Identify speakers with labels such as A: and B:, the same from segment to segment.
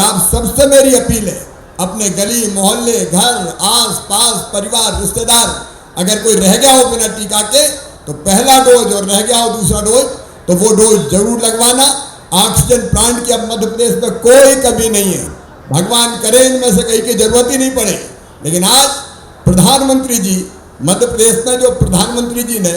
A: आप सबसे मेरी अपील है, अपने गली मोहल्ले घर आस पास परिवार रिश्तेदार अगर कोई रह गया हो बिना टीका के तो पहला डोज और रह गया हो दूसरा डोज तो वो डोज जरूर लगवाना। ऑक्सीजन प्लांट की अब मध्य प्रदेश में कोई कमी नहीं है, भगवान करे इनमें से कहीं की जरूरत ही नहीं पड़े। लेकिन आज प्रधानमंत्री जी मध्य प्रदेश में जो प्रधानमंत्री जी ने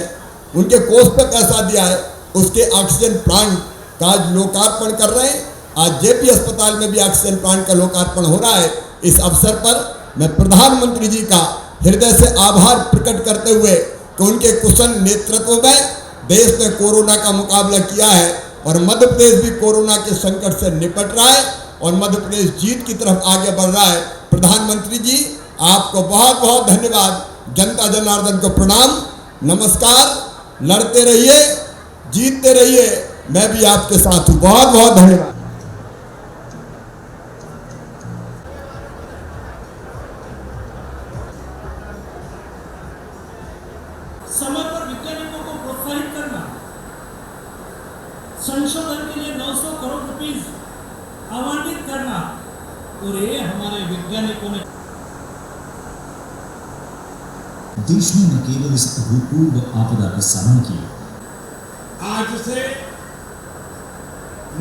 A: उनके कोष पर पैसा दिया है उसके ऑक्सीजन प्लांट का आज लोकार्पण कर रहे हैं। आज जेपी अस्पताल में भी ऑक्सीजन प्लांट का लोकार्पण हो रहा है। इस अवसर पर मैं प्रधानमंत्री जी का हृदय से आभार प्रकट करते हुए कि उनके कुशल नेतृत्व में देश ने कोरोना का मुकाबला किया है और मध्य प्रदेश भी कोरोना के संकट से निपट रहा है और मध्य प्रदेश जीत की तरफ आगे बढ़ रहा है। प्रधानमंत्री जी आपको बहुत बहुत धन्यवाद, जनता जनार्दन को प्रणाम, नमस्कार। लड़ते रहिए, जीतते रहिए, मैं भी आपके साथ हूँ। बहुत बहुत धन्यवाद।
B: समय पर वैज्ञानिकों को प्रोत्साहित करना, संशोधन के लिए 900 करोड़ रुपीस आवंटित करना और ये हमारे वैज्ञानिकों ने
C: देश ने न केवल इस अभूतपूर्व आपदा का सामना किया,
D: आज से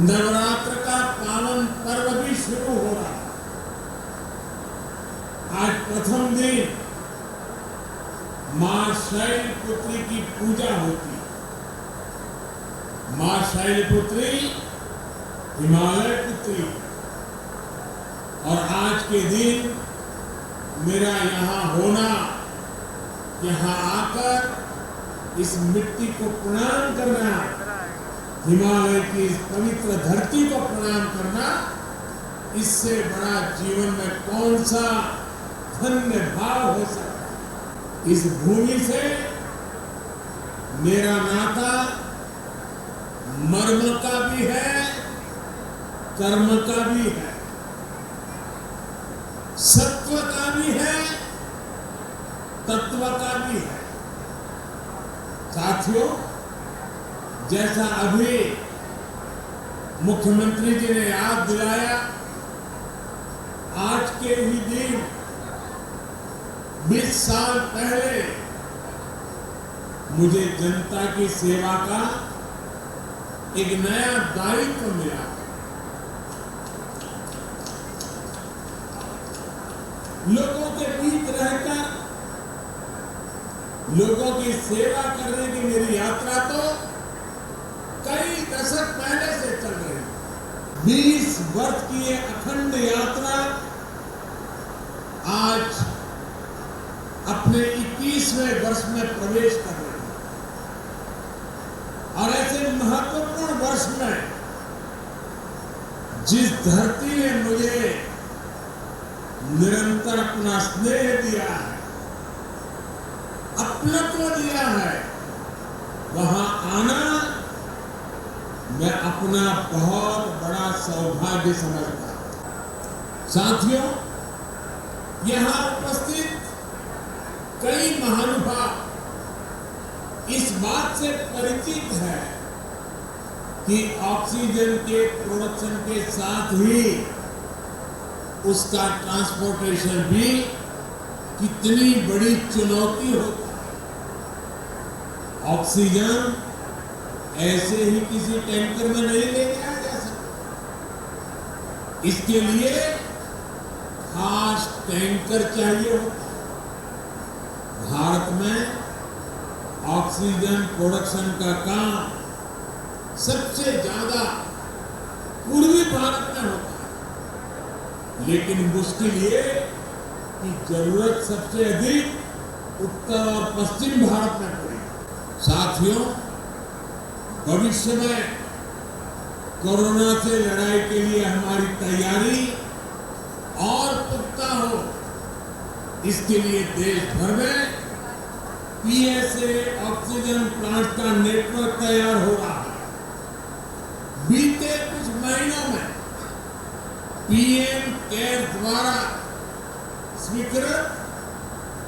D: नवरात्र का पावन पर्व भी शुरू हो रहा है। आज प्रथम दिन मां शैलपुत्री की पूजा होती है। मां शैलपुत्री हिमालय पुत्री और आज के दिन मेरा यहाँ होना, यहाँ आकर इस मिट्टी को प्रणाम करना, हिमालय की इस पवित्र धरती को प्रणाम करना, इससे बड़ा जीवन में कौन सा धन्य भाव हो सकता है। इस भूमि से मेरा नाता मर्म का भी है, कर्म का भी है, सत्व का भी है, तत्व का भी है। साथियों, जैसा अभी मुख्यमंत्री जी ने याद दिलाया, आज के ही दिन 20 साल पहले मुझे जनता की सेवा का एक नया दायित्व मिला। लोगों के बीच रहकर लोगों की सेवा करने की मेरी यात्रा तो कई दशक पहले से चल रही है। 20 वर्ष की ये अखंड यात्रा आज अपने 21वें वर्ष में प्रवेश कर रही है और ऐसे महत्वपूर्ण वर्ष में जिस धरती ने मुझे निरंतर अपना स्नेह दिया है, अपनत्व दिया है, वहां आना मैं अपना बहुत बड़ा सौभाग्य समझता हूं। साथियों, यहां उपस्थित कई महानुभाव इस बात से परिचित है कि ऑक्सीजन के प्रोडक्शन के साथ ही उसका ट्रांसपोर्टेशन भी कितनी बड़ी चुनौती होती है। ऑक्सीजन ऐसे ही किसी टैंकर में नहीं ले जाया जा सकता, इसके लिए खास टैंकर चाहिए होता है। भारत में ऑक्सीजन प्रोडक्शन का काम सबसे ज्यादा पूर्वी भारत में होता है, लेकिन मुश्किल ये कि जरूरत सबसे अधिक उत्तर और पश्चिम भारत में पड़ी। साथियों, भविष्य में कोरोना से लड़ाई के लिए हमारी तैयारी और पुख्ता हो, इसके लिए देश भर में पीएसए ऑक्सीजन प्लांट का नेटवर्क तैयार हो रहा है। बीते कुछ महीनों में पीएम केयर द्वारा स्वीकृत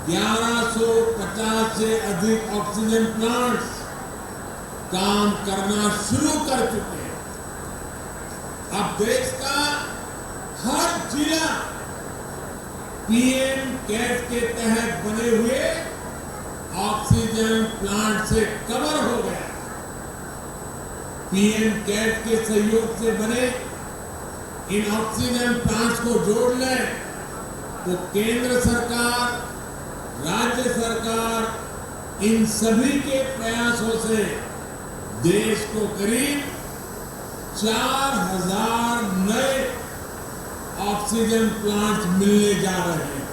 D: 1150 से अधिक ऑक्सीजन प्लांट्स काम करना शुरू कर चुके हैं। अब देश का हर जिला पीएम केयर्स के तहत बने हुए ऑक्सीजन प्लांट से कवर हो गया। पीएम केयर्स के सहयोग से बने इन ऑक्सीजन प्लांट्स को जोड़ लें तो केंद्र सरकार, राज्य सरकार इन सभी के प्रयासों से देश को करीब 4000 नए ऑक्सीजन प्लांट्स मिलने जा रहे हैं।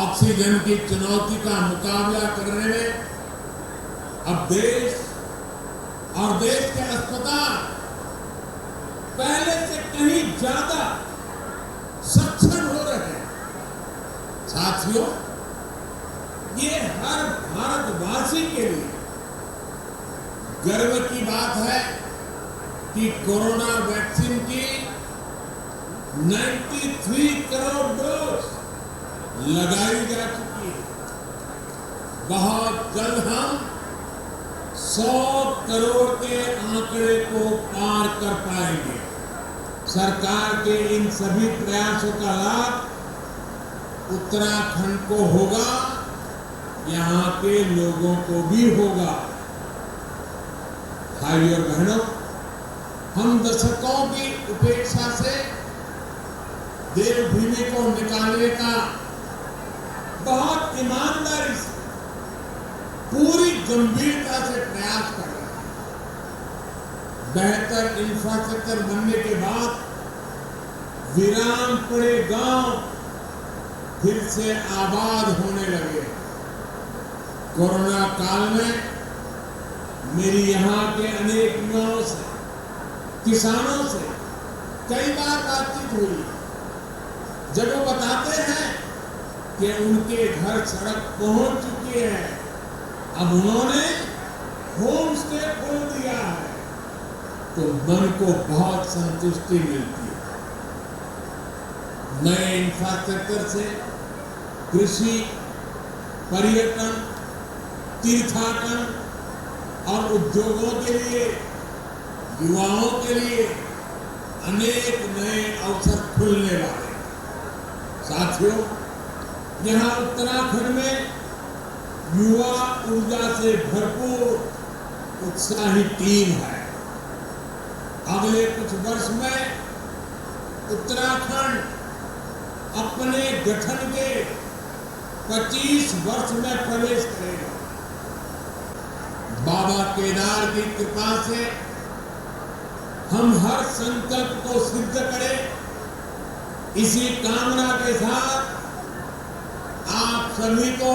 D: ऑक्सीजन की चुनौती का मुकाबला करने में अब देश और देश के अस्पताल पहले से कहीं ज्यादा सक्षम हो रहे हैं। साथियों, ये हर भारतवासी के लिए गर्व की बात है कि कोरोना वैक्सीन की 93 करोड़ डोज लगाई जा चुकी है। बहुत जल्द हम 100 करोड़ के आंकड़े को पार कर पाएंगे। सरकार के इन सभी प्रयासों का लाभ उत्तराखंड को होगा, यहाँ के लोगों को भी होगा। भाइयों और बहनों, हम दशकों की उपेक्षा से देवभूमि को निकालने का बहुत ईमानदारी से, पूरी गंभीरता से प्रयास कर रहे हैं। बेहतर इंफ्रास्ट्रक्चर बनने के बाद वीरान पड़े गांव फिर से आबाद होने लगे। कोरोना काल में मेरी यहाँ के अनेक युवाओं से, किसानों से कई बार बातचीत हुई। जब वो बताते हैं कि उनके घर सड़क पहुंच चुकी है, अब उन्होंने होम स्टे खोल दिया है, तो मन को बहुत संतुष्टि मिलती है। नए इंफ्रास्ट्रक्चर से कृषि, पर्यटन, तीर्थाटन और उद्योगों के लिए, युवाओं के लिए अनेक नए अवसर खुलने वाले। साथियों, यहाँ उत्तराखंड में युवा ऊर्जा से भरपूर उत्साही टीम है। अगले कुछ वर्ष में उत्तराखंड अपने गठन के 25 वर्ष में प्रवेश करेगा। बाबा केदार की कृपा से हम हर संकल्प को सिद्ध करें, इसी कामना के साथ आप सभी को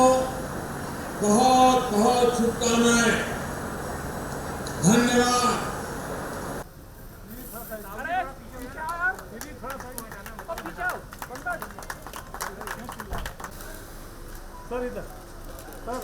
D: बहुत बहुत शुभकामनाएं। धन्यवाद।
E: सर इधर सर